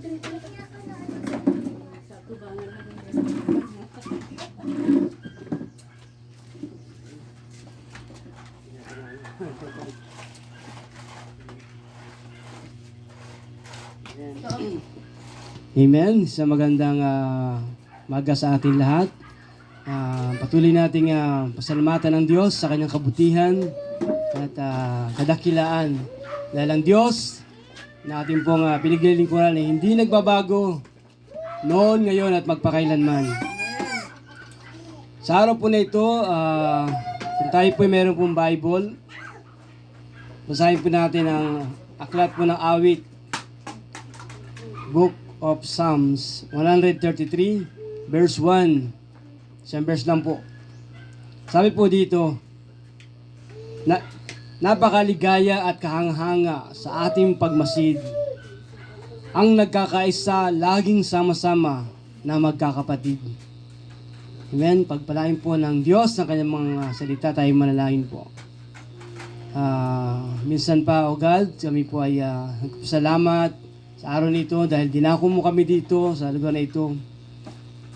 Amen. Sa magandang maga sa ating lahat. Patuloy nating pasalamatan ng Diyos sa kanyang kabutihan at kadakilaan. Dahil ang Diyos na ating pong pinaglilingkuran ay hindi nagbabago noon, ngayon at magpakailanman. Sa araw po na ito, kung tayo po meron pong Bible, basahin po natin ang aklat po ng awit, Book of Psalms 133 verse 1. Isang verse lang po. Sabi po dito, napakaligaya at kahanghanga sa ating pagmasid, ang nagkakaisa laging sama-sama na magkakapatid. Amen. Pagpalain po ng Diyos ng kanyang mga salita, tayo manalangin po. Minsan pa, O God, kami po ay nagpasalamat sa araw nito dahil dinako mo kami dito sa lugar na ito.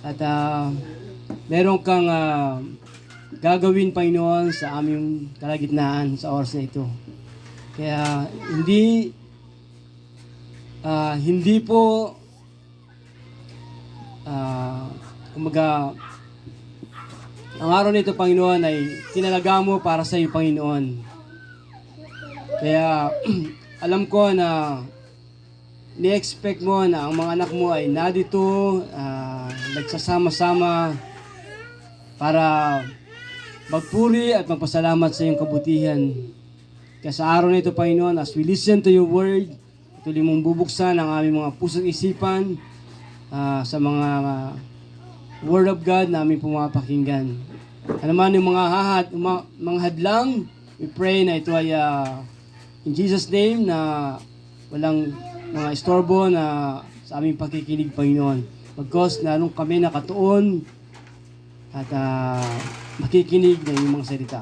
At meron kang gagawin, Panginoon, sa aming kalagitnaan sa oras na ito. Kaya hindi po kumaga ang araw nito, Panginoon, ay tinalaga mo para sa iyo, Panginoon. Kaya alam ko na ni-expect mo na ang mga anak mo ay nadito, nagsasama-sama para magpuri at magpasalamat sa iyong kabutihan. Kaya sa araw na ito, Panginoon, as we listen to your word, tuloy mong bubuksan ang aming mga puso't isipan sa mga word of God na aming pumapakinggan. Ano man yung mga hadlang, we pray na ito ay in Jesus' name na walang mga istorbo na sa aming pagkikinig, Panginoon. Pagkos na nung kami nakatuon at makikinig ng iyong mga salita.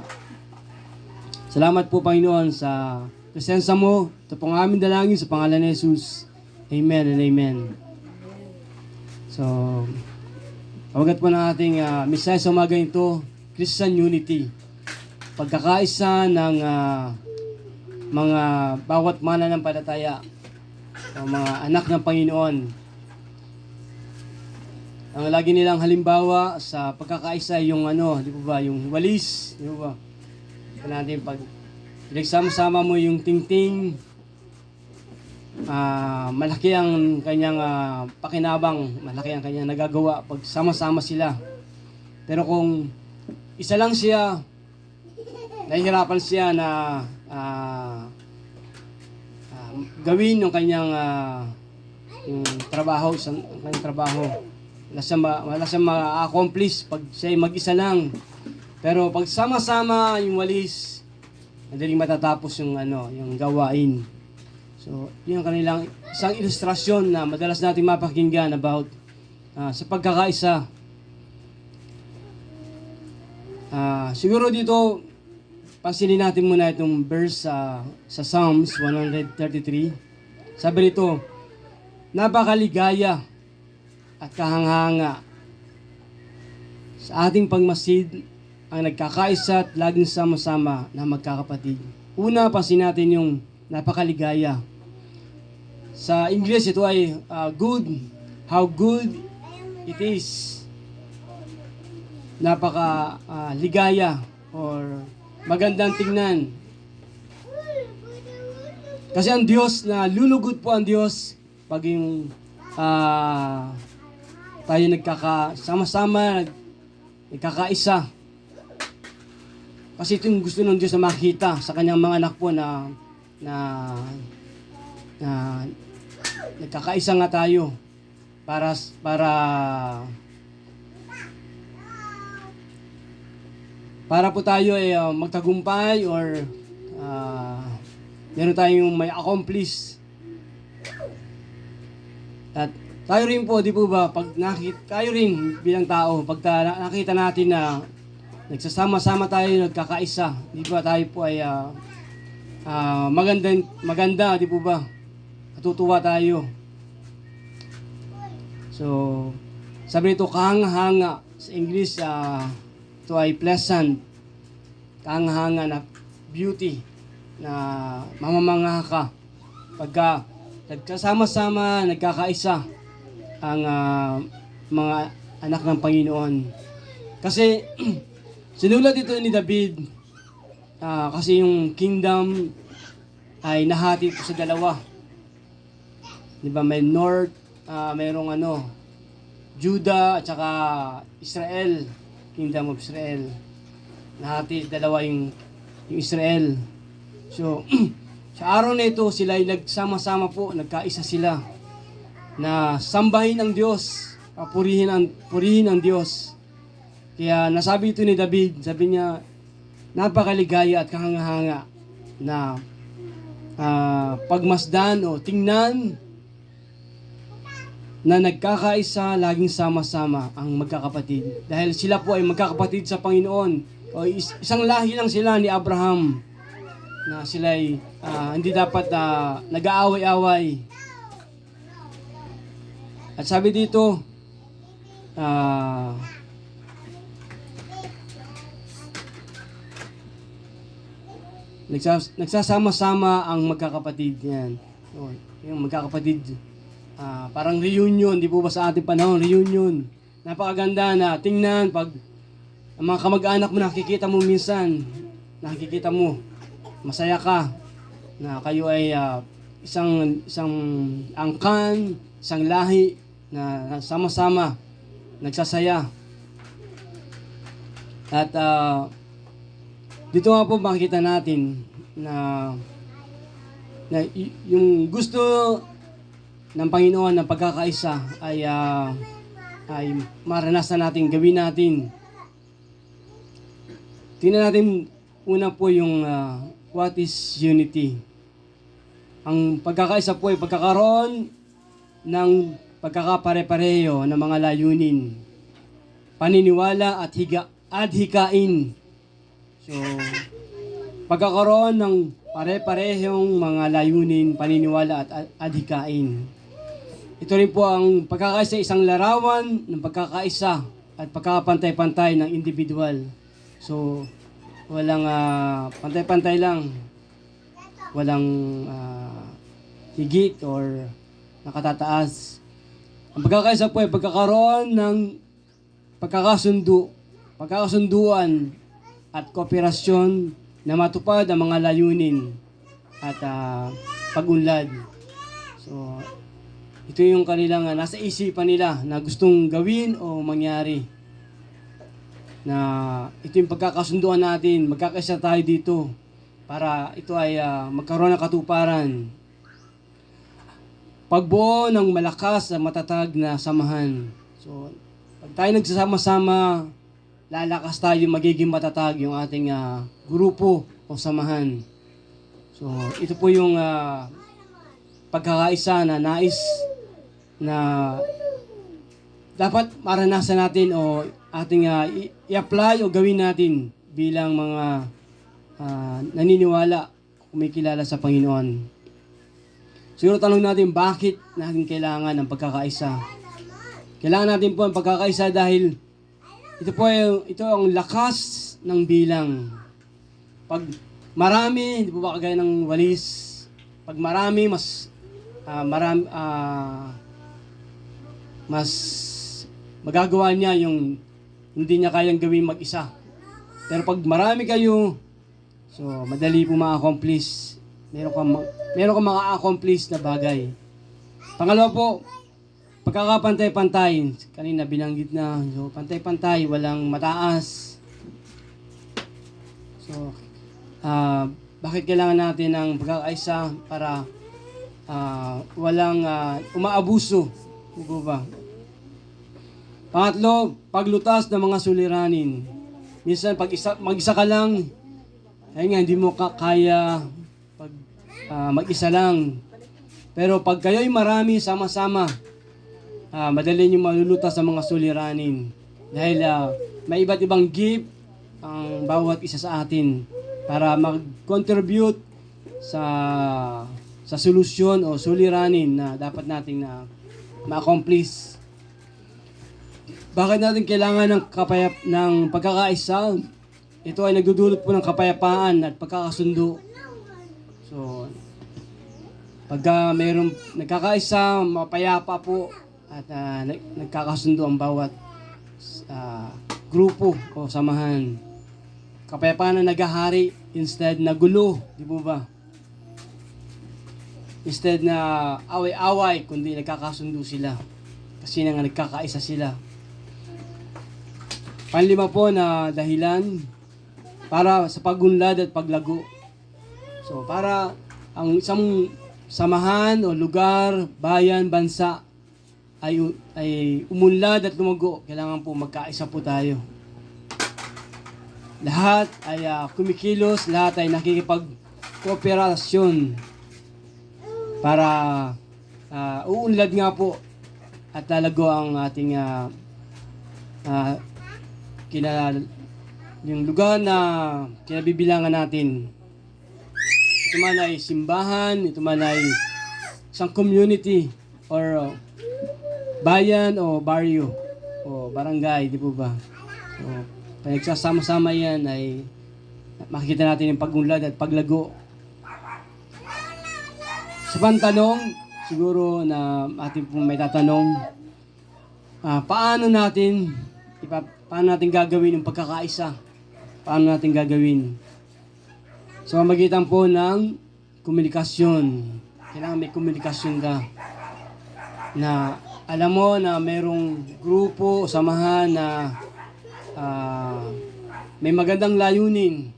Salamat po, Panginoon, sa presensya mo. Ito pong aming dalangin sa pangalan ni Jesus. Amen and amen. So, pawagat po ng ating mensahe sa umaga ito, Christian Unity. Pagkakaisa ng mga bawat mananampalataya o mga anak ng Panginoon. Ang lagi nilang halimbawa sa pagkakaisa yung di po ba, yung walis, di po ba? Ito natin pag pinagsama-sama mo yung tingting, malaki ang kanyang pakinabang, malaki ang kanyang nagagawa pag sama-sama sila. Pero kung isa lang siya, nahihirapan siya na gawin yung kanyang yung trabaho, kanyang trabaho. Wala siyang ma-accomplish pag siya mag-isa lang. Pero pag sama-sama yung walis, madaling matatapos yung yung gawain. So, yun ang kanilang isang ilustrasyon na madalas nating mapakinggan about sa pagkakaisa. Siguro dito, pansinin natin muna itong verse sa Psalms 133. Sabi nito, napakaligaya at kahanghanga sa ating pagmasid ang nagkakaisa at laging sama-sama na magkakapatid. Una, pansinin natin yung napakaligaya. Sa English, ito ay good. How good it is. Napakaligaya or magandang tingnan. Kasi ang Diyos, na lulugod po ang Diyos pag yung tayo nagkakasama-sama, nagkakaisa. Kasi ito yung gusto ng Diyos na makita sa kanyang mga anak po na nagkakaisa nga tayo para po tayo ay magtagumpay or meron tayong may accomplish. At tayo rin po, di po ba, pag tayo rin bilang tao, pag nakita natin na nagsasama-sama tayo, nagkakaisa, di ba tayo po ay maganda, di po ba? Natutuwa tayo. So, sabi nito, kahanga-hanga. Sa English, ito ay pleasant. Kahanga-hanga na beauty na mamamangha ka pagka nagkasama-sama, nagkakaisa ang mga anak ng Panginoon. Kasi sinulat ito ni David kasi yung kingdom ay nahati ito sa dalawa. Di ba, may north, mayroong Judah at saka Israel, kingdom of Israel. Nahati dalawa yung Israel. So, sa araw na ito, sila ay nagsama-sama po, nagkaisa sila na sambahin ang Diyos, purihin ang Diyos. Kaya nasabi ito ni David, sabi niya, napakaligaya at kahanga-hanga na pagmasdan o tingnan na nagkakaisa, laging sama-sama ang magkakapatid. Dahil sila po ay magkakapatid sa Panginoon. O isang lahi lang sila ni Abraham na sila ay hindi dapat nag-aaway-away. At sabi dito, nagsasama-sama ang magkakapatid. Yan. O, yung magkakapatid. Parang reunion, di po ba sa ating panahon, reunion. Napakaganda na tingnan pag ang mga kamag-anak mo nakikita mo minsan, nakikita mo, masaya ka na kayo ay isang angkan, isang lahi na sama-sama nagsasaya. At dito nga po makikita natin na yung gusto ng Panginoon na pagkakaisa ay maranasan natin, gawin natin. Tingnan natin una po yung what is unity. Ang pagkakaisa po ay pagkakaroon ng pagkakapare-pareho ng mga layunin, paniniwala at hikain. So, pagkakaroon ng pare-parehong mga layunin, paniniwala at adhikain. Ito rin po ang pagkakaisa, isang larawan ng pagkakaisa at pagkakapantay-pantay ng individual. So, walang pantay-pantay lang. Walang higit or nakatataas. Ang pagkakaisa po ay pagkakaroon ng pagkakasunduan at kooperasyon na matupad ang mga layunin at pag-unlad. So, ito yung kanilang nasa isipan nila na gustong gawin o mangyari. Na ito yung pagkakasunduan natin, magkakaisa tayo dito para ito ay magkaroon ng katuparan. Pagbuo ng malakas at matatag na samahan. So, pag tayo nagsasama-sama, lalakas tayo, magiging matatag yung ating grupo o samahan. So, ito po yung pagkakaisa na nais na dapat maranasan natin o ating i-apply o gawin natin bilang mga naniniwala, kumikilala sa Panginoon. Siguro tanong natin, bakit natin kailangan ng pagkakaisa? Kailangan natin po ang pagkakaisa dahil ito ang lakas ng bilang. Pag marami, hindi po ba kagaya ng walis? Pag marami, mas magagawa niya yung hindi niya kayang gawin mag-isa. Pero pag marami kayo, so madali po ma-accomplish. Meron kang ma-accomplish na bagay. Pangalawa po, pagkakapantay-pantay. Kanina binanggit na. So, pantay-pantay, walang mataas. So, bakit kailangan natin ng pagkakaisa para walang umaabuso? Diba ba? Pangatlo, paglutas ng mga suliranin. Minsan, mag-isa ka lang, ay nga, hindi mo kaya pag mag-isa lang. Pero pag kayo'y marami, sama-sama, madali nyo malulutas sa mga suliranin. Dahil may iba't ibang gift ang bawat isa sa atin para mag-contribute sa solusyon o suliranin na dapat nating na ma-accomplish. Bakit natin kailangan ng pagkakaisa? Ito ay nagdudulot po ng kapayapaan at pagkakasundo. So, pagka mayroong nagkakaisa, mapayapa po at nagkakasundo ang bawat grupo o samahan. Kapayapaan na naghahari instead na gulo, di po ba? Instead na away-away, kundi nagkakasundo sila. Kasi nga nagkakaisa sila. Panlima po na dahilan para sa pagunlad at paglago. So, para ang isang samahan o lugar, bayan, bansa ay umunlad at lumago, kailangan po magkaisa po tayo. Lahat ay kumikilos, lahat ay nakikipag-kooperasyon para uunlad nga po at lalago ang ating yung lugar na kinabibilangan natin. Ito man ay simbahan, ito man ay isang community or bayan o baryo o barangay, di po ba? So, pag nagsasama-sama yan ay makikita natin yung pagunlad at paglago. Sa pantanong, siguro na ating pong may tatanong, paano natin gagawin yung pagkakaisa? Paano natin gagawin? So, magitan po ng komunikasyon. Kailangan may komunikasyon ka. Na alam mo na mayroong grupo o samahan na may magandang layunin.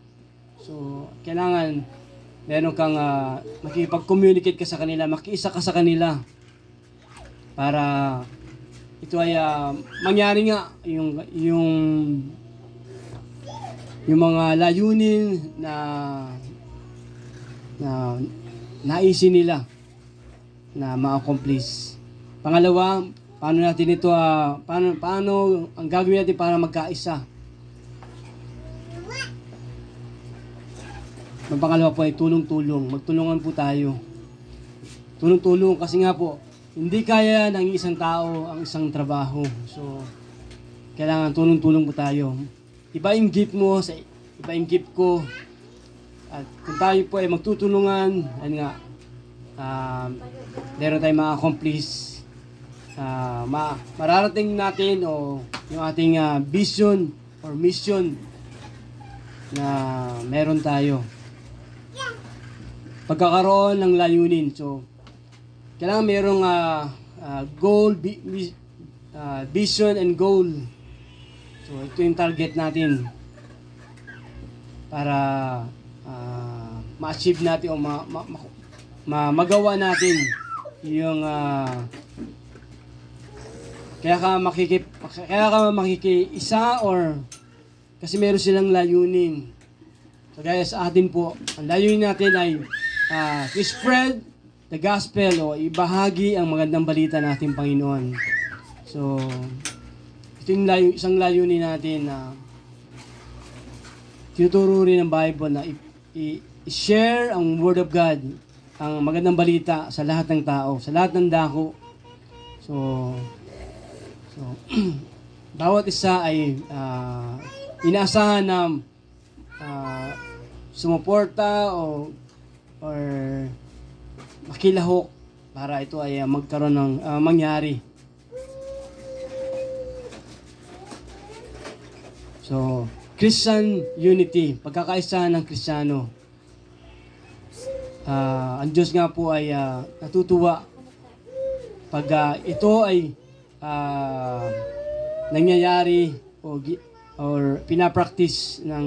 So, kailangan meron kang makikipag-communicate ka sa kanila, makiisa ka sa kanila para ito ay mangyari nga yung mga layunin na naisin nila na ma-accomplish. Pangalawa, paano natin ito paano ang gagawin natin para magkaisa? Ang pangalawa po ay tulong-tulong. Magtulungan po tayo. Tulong-tulong kasi nga po, hindi kaya ng isang tao ang isang trabaho. So, kailangan tulong-tulong po tayo. Iba yung gift mo, iba yung gift ko. At kung tayo po ay magtutulungan, meron tayong ma-accomplish. Mararating natin o yung ating vision or mission na meron tayo. Pagkakaroon ng layunin. So, kailangan mayroong goal, vision and goal. So, ito yung target natin para ma-achieve natin o magawa natin yung kaya ka makikiisa or kasi meron silang layunin. So, gaya sa atin po, ang layunin natin ay to spread the gospel o ibahagi ang magandang balita natin Panginoon. So, ito yung isang layunin natin na tinuturo rin ng Bible na i-share ang Word of God, ang magandang balita sa lahat ng tao, sa lahat ng dako. So bawat isa ay inaasahan na sumuporta or makilahok para ito ay magkaroon ng mangyari. So, Christian unity, pagkakaisa ng Kristiyano. Ang Diyos nga po ay natutuwa pag ito ay nangyayari or pinapractice ng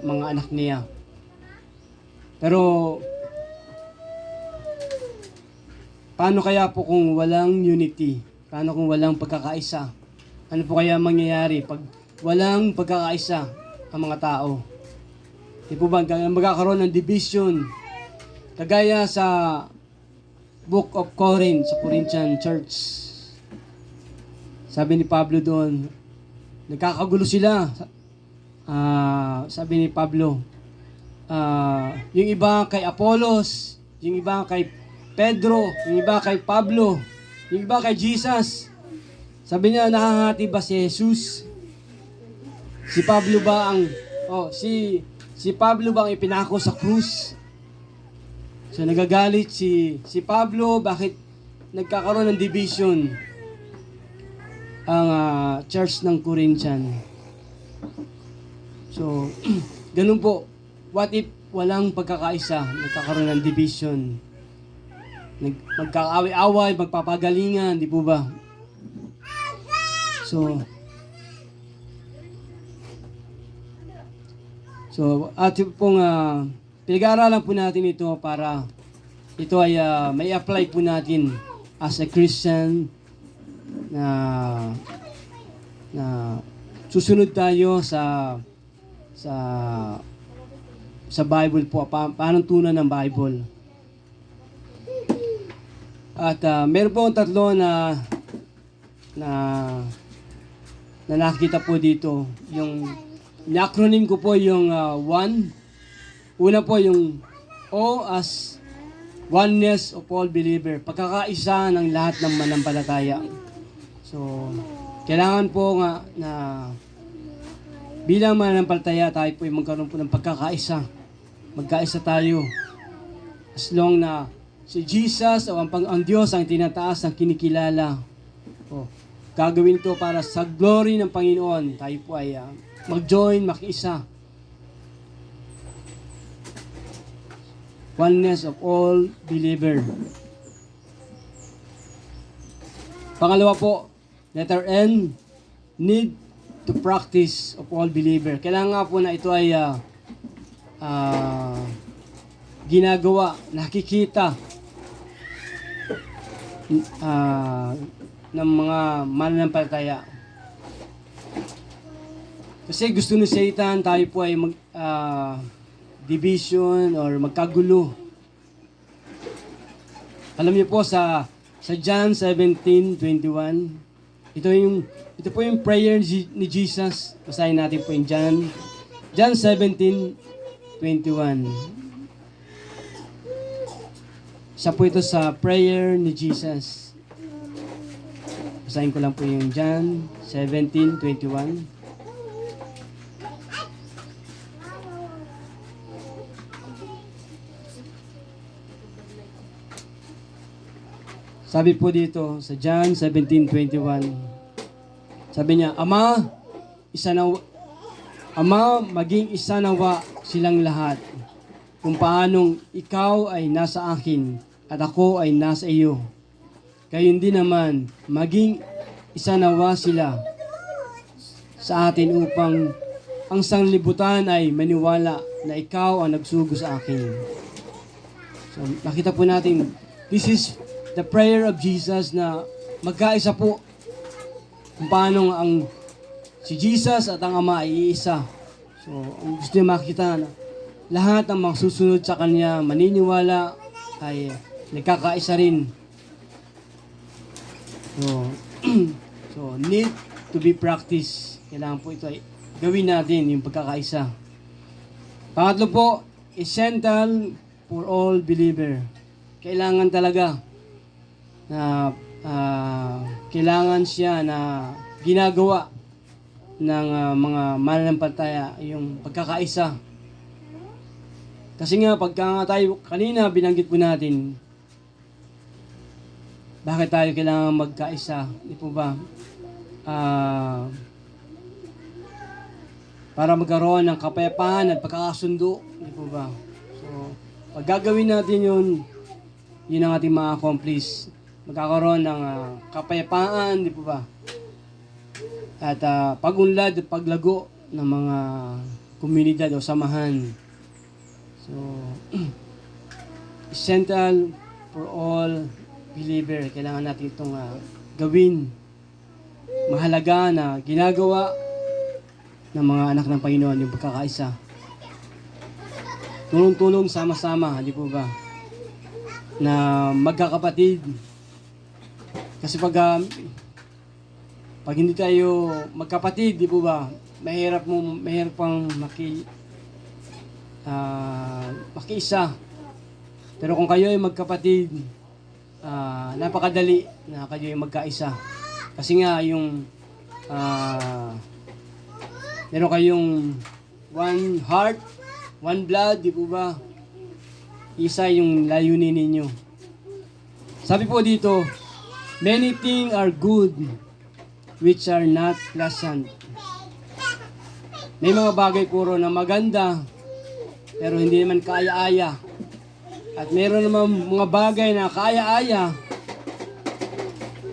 mga anak niya. Pero paano kaya po kung walang unity? Paano kung walang pagkakaisa? Ano po kaya mangyayari pag walang pagkakaisa ang mga tao? Di po ba magkakaroon ng division? Kagaya sa Book of Corinth, sa Corinthian Church. Sabi ni Pablo doon, nagkakagulo sila. Sabi ni Pablo, yung iba kay Apollos, yung iba kay Pedro, yung iba kay Pablo, yung iba kay Jesus. Sabi niya, nakahati ba si Jesus? Si Pablo ba ang si Pablo ba ang ipinako sa krus? So nagagalit si Pablo, bakit nagkakaroon ng division ang church ng Corinthian? So ganun po, what if walang pagkakaisa, nagkakaroon ng division? Magkakaaway-away, magpapagalingan, di po ba? So ating pong pinag-aaralan po natin ito para ito ay may apply po natin as a Christian na susunod tayo sa Bible po, panuntunan ng Bible. At meron po tatlo na nakikita po dito. Yung acronym ko po yung one. Una po yung O as oneness of all believer. Pagkakaisa ng lahat ng manampalataya. So, kailangan po nga na bilang manampalataya tayo po ay magkaroon po ng pagkakaisa. Magkaisa tayo. As long na si Jesus o ang Diyos ang tinataas, ang kinikilala. Gagawin ito para sa glory ng Panginoon. Tayo po ay mag-join, makiisa. Oneness of all believer. Pangalawa po, letter N, need to practice of all believer. Kailangan nga po na ito ay ginagawa, nakikita ng mga mananampalataya. Kasi gusto ni Satan tayo po ay division or magkagulo. Alam niyo po sa John 17:21, ito po yung prayer ni Jesus. Basahin natin po yung John 17:21. Isa po ito sa prayer ni Jesus. Basahin ko lang po yung John 17:21. Sabi po dito sa John 17:21. Sabi niya, Ama, maging isa nawa silang lahat, kung paanong ikaw ay nasa akin at ako ay nasa iyo. Gayon din naman, maging isa nawa sila sa atin upang ang sanglibutan ay maniwala na ikaw ang nagsugo sa akin. So, nakita po natin, this is the prayer of Jesus na magkaisa po kung paano ang si Jesus at ang Ama ay iisa. So, ang gusto niya makita na lahat ng mga susunod sa Kanya, maniniwala ay nagkakaisa rin. So, need to be practiced. Kailangan po ito ay gawin natin, yung pagkakaisa. Pangatlo po, essential for all believer. Kailangan talaga na kailangan siya na ginagawa ng mga mananampalataya yung pagkakaisa. Kasi nga, pagka nga tayo, kanina binanggit po natin, bakit tayo kailangan magkaisa? Di po ba? Para magkaroon ng kapayapaan at pagkakasundo. Di po ba? So, pag gagawin natin yun ang ating ma-accomplish. Magkakaroon ng kapayapaan, di po ba? At pag-unlad at paglago ng mga komunidad o samahan. So, essential for all believer. Kailangan natin itong gawin. Mahalaga na ginagawa ng mga anak ng Panginoon yung pagkakaisa. Tulong-tulong, sama-sama, di po ba? Na magkakapatid. Kasi pag hindi tayo magkapatid, di po ba? Mahirap pang makiisa. Pero kung kayo ay magkapatid, napakadali na kayo ay magkaisa. Kasi nga yung meron kayong one heart, one blood, di po ba? Isa yung layunin ninyo. Sabi po dito, many things are good which are not pleasant. May mga bagay puro na maganda pero hindi naman kaaya-aya. At meron naman mga bagay na kaaya-aya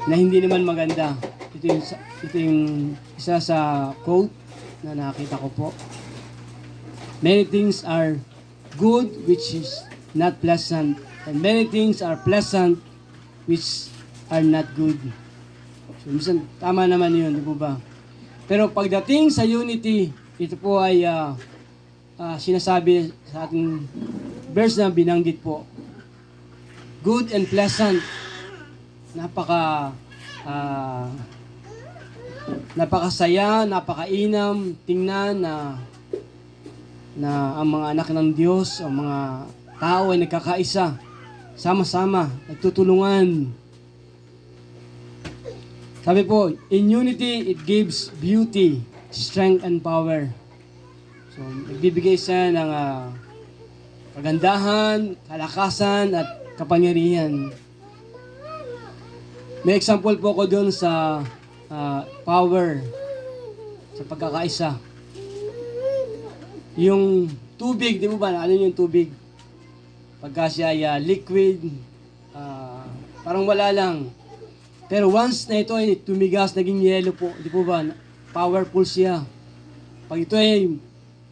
na hindi naman maganda. Ito yung isa sa quote na nakita ko po. Many things are good which is not pleasant, and many things are pleasant which are not good. So, minsan, tama naman yun, di po ba? Pero pagdating sa unity, ito po ay sinasabi sa ating verse na binanggit po. Good and pleasant. Napakasaya, napakainam, tingnan na ang mga anak ng Diyos, ang mga tao ay nagkakaisa, sama-sama, nagtutulungan. Sabi po, in unity, it gives beauty, strength, and power. So, nagbibigay siya ng kagandahan, kalakasan, at kapangyarihan. May example po ko doon sa power, sa pagkakaisa. Yung tubig, di mo ba? Ano yung tubig? Pagka siya ay liquid, parang wala lang. Pero once na ito ay tumigas, naging yelo po, di po ba? Powerful siya. Pag ito ay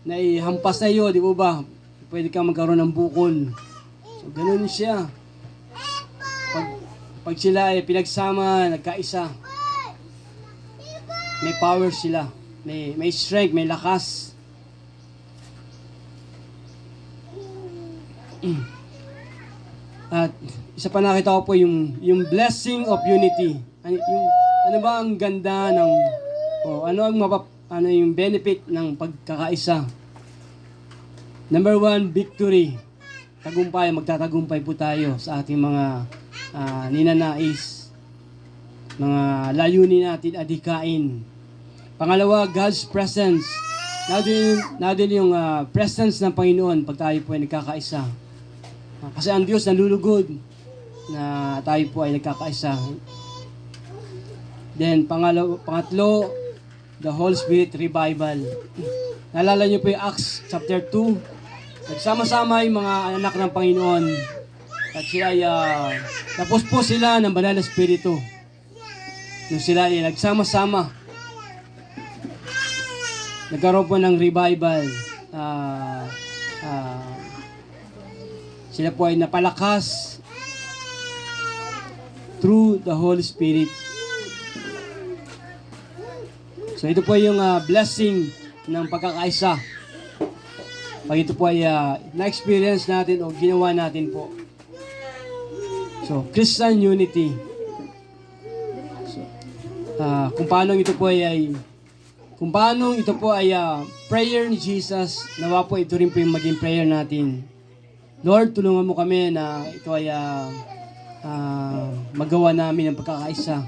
naihampas na iyo, di po ba? Pwede kang magkaroon ng bukol. So, ganun siya. Pag sila ay pinagsama, nagkaisa, may power sila. May strength, may lakas. At isa pa nakita ko po yung blessing of unity. Ano ba ang ganda ng ano yung benefit ng pagkakaisa? Number 1, victory. Tagumpay, magtatagumpay po tayo sa ating mga ninanais, mga layunin natin adhikain. Pangalawa, God's presence. Nadin yung presence ng Panginoon pag tayo po ay nagkakaisa. Kasi ang Diyos nalulugod na tayo po ay nagkakaisa. Then, pangatlo, the Holy Spirit revival. Naalala niyo po yung Acts chapter 2. Nagsama-sama yung mga anak ng Panginoon. At sila ay, tapos po sila ng Banal na Espiritu. Nung sila ay nagsama-sama, nagkaroon po ng revival. Sila po ay napalakas through the Holy Spirit. So ito po yung blessing ng pagkakaisa. Pag ito po ay na-experience natin o ginawa natin po. So, Christian unity. So, kung paano ito po ay prayer ni Jesus, nawa po ito rin po yung maging prayer natin. Lord, tulungan mo kami na ito ay magawa namin ang pagkakaisa.